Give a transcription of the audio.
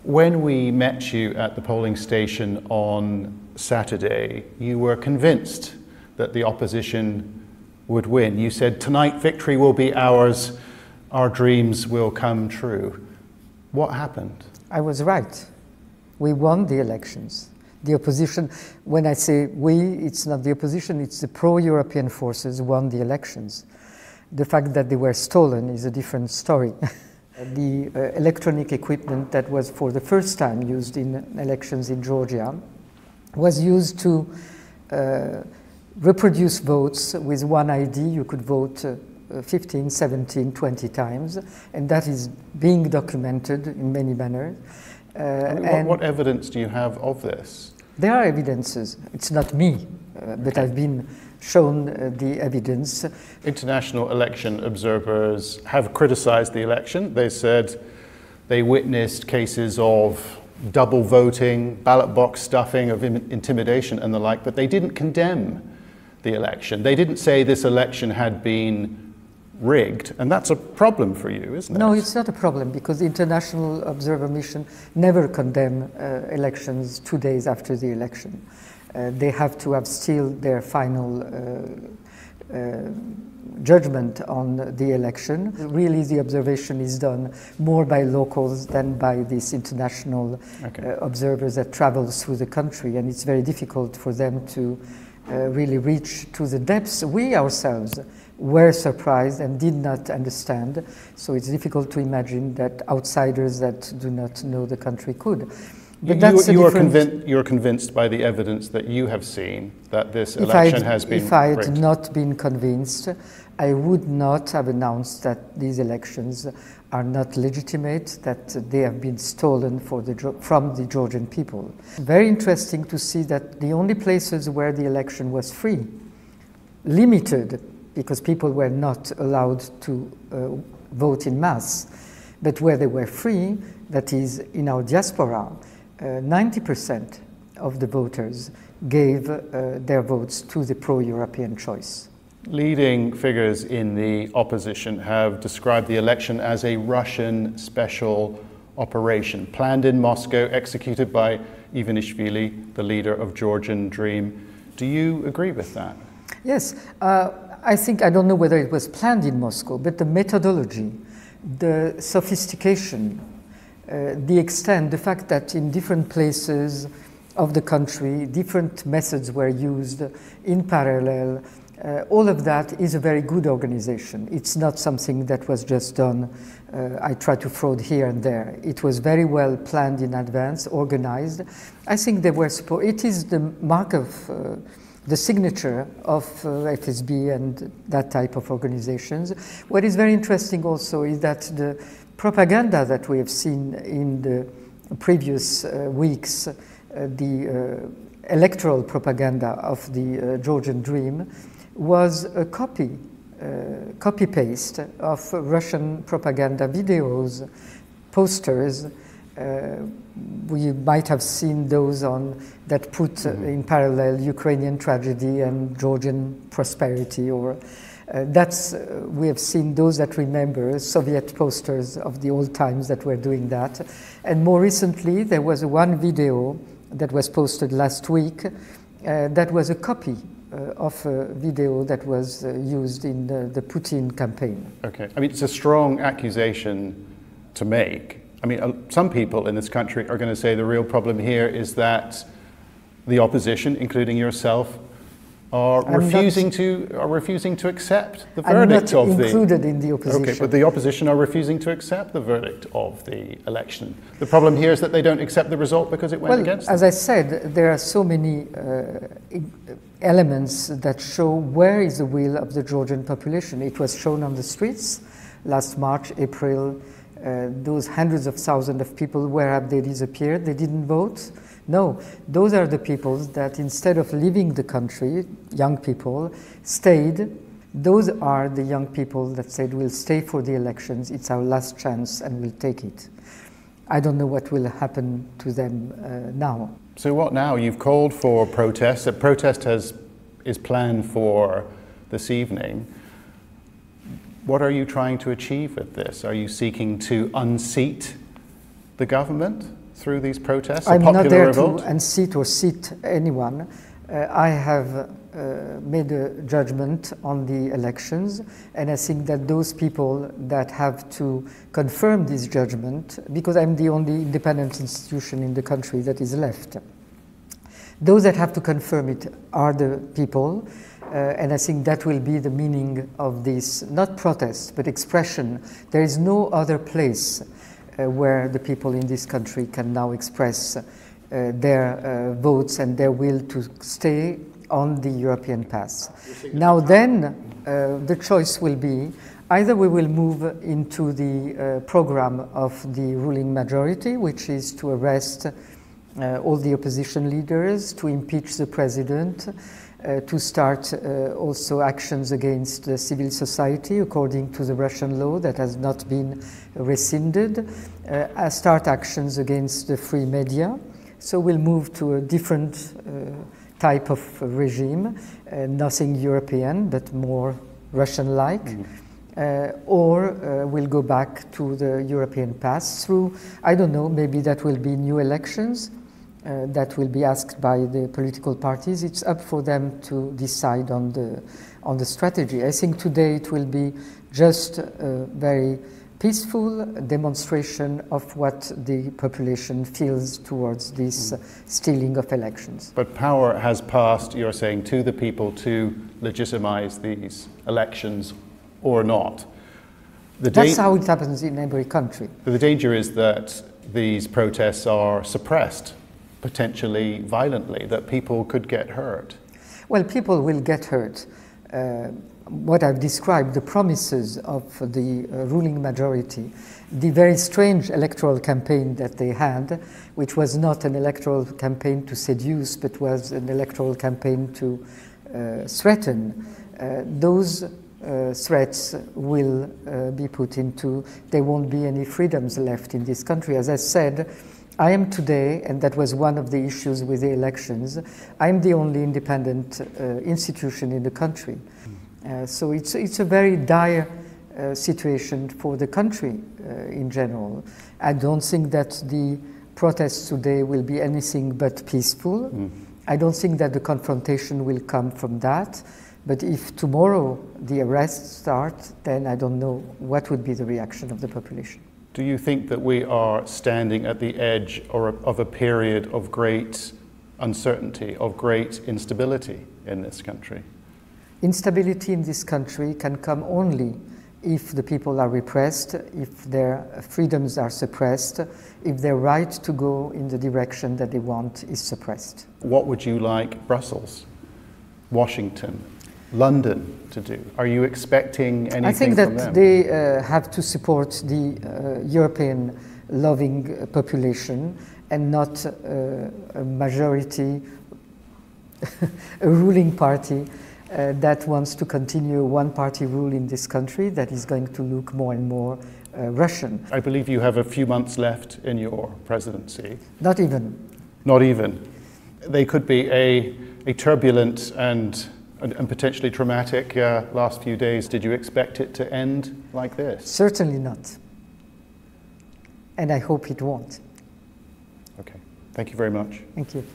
When we met you at the polling station on Saturday, you were convinced that the opposition would win. You said, "Tonight victory will be ours, our dreams will come true." What happened? I was right. We won the elections. The opposition, when I say we, it's not the opposition, it's the pro-European forces won the elections. The fact that they were stolen is a different story. The electronic equipment that was for the first time used in elections in Georgia was used to reproduce votes with one ID. You could vote 15, 17, 20 times, and that is being documented in many manners. What evidence do you have of this? There are evidences. It's not me, but I've been shown the evidence. International election observers have criticized the election. They said they witnessed cases of double voting, ballot box stuffing, of intimidation and the like, but they didn't condemn the election. They didn't say this election had been rigged, and that's a problem for you, isn't it? No, it's not a problem, because the International Observer Mission never condemn elections 2 days after the election. They have to have still their final judgment on the election. Really, the observation is done more by locals than by these international observers that travel through the country, and it's very difficult for them to really reach to the depths. We ourselves were surprised and did not understand, so it's difficult to imagine that outsiders that do not know the country could. But you're convinced by the evidence that you have seen that this election has been rigged? If I had not been convinced, I would not have announced that these elections are not legitimate, that they have been stolen from the Georgian people. Very interesting to see that the only places where the election was free, limited, because people were not allowed to vote in mass, but where they were free, that is in our diaspora, 90% of the voters gave their votes to the pro-European choice. Leading figures in the opposition have described the election as a Russian special operation, planned in Moscow, executed by Ivanishvili, the leader of Georgian Dream. Do you agree with that? Yes. I don't know whether it was planned in Moscow, but the methodology, the sophistication, the extent, the fact that in different places of the country, different methods were used in parallel, all of that is a very good organization. It's not something that was just done, I try to fraud here and there. It was very well planned in advance, organized. I think they were it is the mark of the signature of FSB and that type of organizations. What is very interesting also is that the propaganda that we have seen in the previous weeks, the electoral propaganda of the Georgian Dream, was a copy-paste of Russian propaganda videos, posters. We might have seen those that put in parallel Ukrainian tragedy and Georgian prosperity, or we have seen those that remember Soviet posters of the old times that were doing that. And more recently, there was one video that was posted last week that was a copy of a video that was used in the Putin campaign. Okay, I mean, it's a strong accusation to make. I mean, some people in this country are going to say the real problem here is that the opposition, including yourself, are refusing to accept the verdict of the... I'm not included in the opposition. Okay, but the opposition are refusing to accept the verdict of the election. The problem here is that they don't accept the result because it went against them. As I said, there are so many elements that show where is the will of the Georgian population. It was shown on the streets last March, April. Those hundreds of thousands of people, where have they disappeared? They didn't vote? No, those are the people that instead of leaving the country, young people, stayed. Those are the young people that said, we'll stay for the elections, it's our last chance and we'll take it. I don't know what will happen to them now. So what now? You've called for protests. A protest is planned for this evening. What are you trying to achieve with this? Are you seeking to unseat the government? through these protests? I'm not there revolt? to unseat or seat anyone. I have made a judgment on the elections, and I think that those people that have to confirm this judgment, because I'm the only independent institution in the country that is left, those that have to confirm it are the people, and I think that will be the meaning of this, not protest, but expression. There is no other place where the people in this country can now express their votes and their will to stay on the European path. Now then, the choice will be either we will move into the program of the ruling majority, which is to arrest all the opposition leaders, to impeach the president, to start also actions against the civil society according to the Russian law that has not been rescinded, start actions against the free media. So we'll move to a different type of regime, nothing European, but more Russian-like, or we'll go back to the European path through, I don't know, maybe that will be new elections that will be asked by the political parties. It's up for them to decide on the strategy. I think today it will be just a very peaceful demonstration of what the population feels towards this stealing of elections. But power has passed, you're saying, to the people to legitimize these elections or not. That's how it happens in every country. The danger is that these protests are suppressed, potentially violently, that people could get hurt. Well, people will get hurt. What I've described, the promises of the ruling majority, the very strange electoral campaign that they had, which was not an electoral campaign to seduce, but was an electoral campaign to threaten, those threats will be put into, there won't be any freedoms left in this country. As I said, I am today, and that was one of the issues with the elections, I'm the only independent institution in the country. So it's a very dire situation for the country in general. I don't think that the protests today will be anything but peaceful. I don't think that the confrontation will come from that. But if tomorrow the arrests start, then I don't know what would be the reaction of the population. Do you think that we are standing at the edge of a period of great uncertainty, of great instability in this country? Instability in this country can come only if the people are repressed, if their freedoms are suppressed, if their right to go in the direction that they want is suppressed. What would you like Brussels, Washington, London to do? Are you expecting anything I think from that them? they have to support the European-loving population and not a majority, a ruling party that wants to continue one-party rule in this country that is going to look more and more Russian. I believe you have a few months left in your presidency. Not even. Not even. They could be a turbulent and potentially traumatic last few days. Did you expect it to end like this? Certainly not. And I hope it won't. Okay. Thank you very much. Thank you.